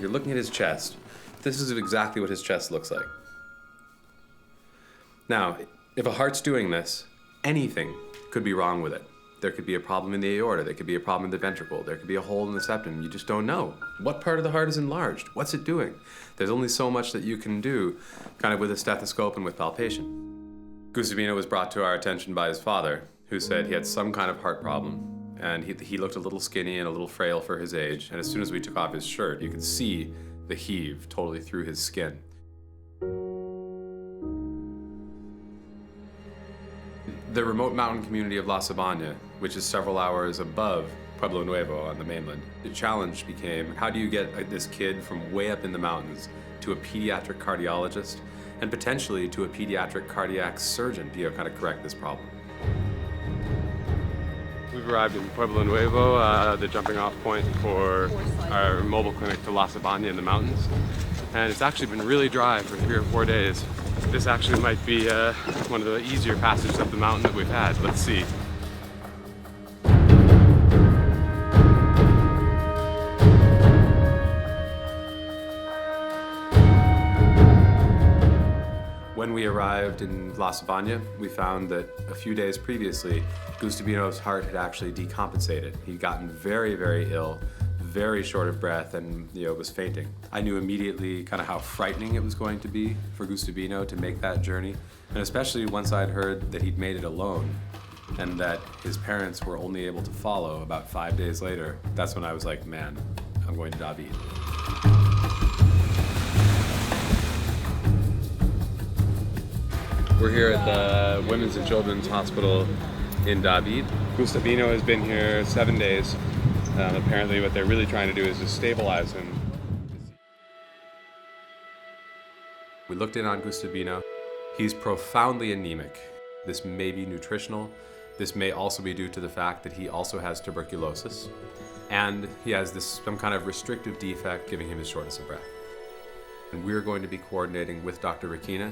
You're looking at his chest. This is exactly what his chest looks like. Now, if a heart's doing this, anything could be wrong with it. There could be a problem in the aorta, there could be a problem in the ventricle, there could be a hole in the septum. You just don't know. What part of the heart is enlarged? What's it doing? There's only so much that you can do kind of with a stethoscope and with palpation. Gustivino was brought to our attention by his father, who said he had some kind of heart problem. And he looked a little skinny and a little frail for his age. And as soon as we took off his shirt, you could see the heave totally through his skin. The remote mountain community of La Sabana, which is several hours above Pueblo Nuevo on the mainland, the challenge became, how do you get this kid from way up in the mountains to a pediatric cardiologist and potentially to a pediatric cardiac surgeon to kind of correct this problem? We've arrived in Pueblo Nuevo, the jumping off point for our mobile clinic to La Sabana in the mountains. And it's actually been really dry for 3 or 4 days. This actually might be one of the easier passages up the mountain that we've had. Let's see. When we arrived in La Sabana, we found that a few days previously, Gustivino's heart had actually decompensated. He'd gotten very, very ill, very short of breath, and was fainting. I knew immediately kind of how frightening it was going to be for Gustivino to make that journey, and especially once I'd heard that he'd made it alone and that his parents were only able to follow about 5 days later. That's when I was like, man, I'm going to David. We're here at the Women's and Children's Hospital in David. Gustivino has been here 7 days. Apparently what they're really trying to do is just stabilize him. We looked in on Gustivino. He's profoundly anemic. This may be nutritional. This may also be due to the fact that he also has tuberculosis. And he has some kind of restrictive defect giving him his shortness of breath. And we're going to be coordinating with Dr. Rakina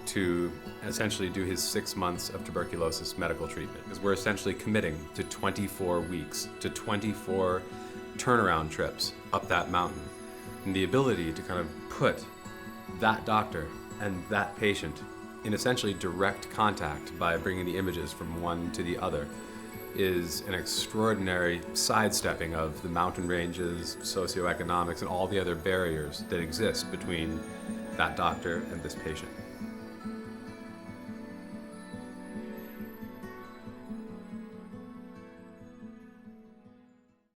to essentially do his 6 months of tuberculosis medical treatment. Because we're essentially committing to 24 weeks, to 24 turnaround trips up that mountain. And the ability to kind of put that doctor and that patient in essentially direct contact by bringing the images from one to the other is an extraordinary sidestepping of the mountain ranges, socioeconomics, and all the other barriers that exist between that doctor and this patient.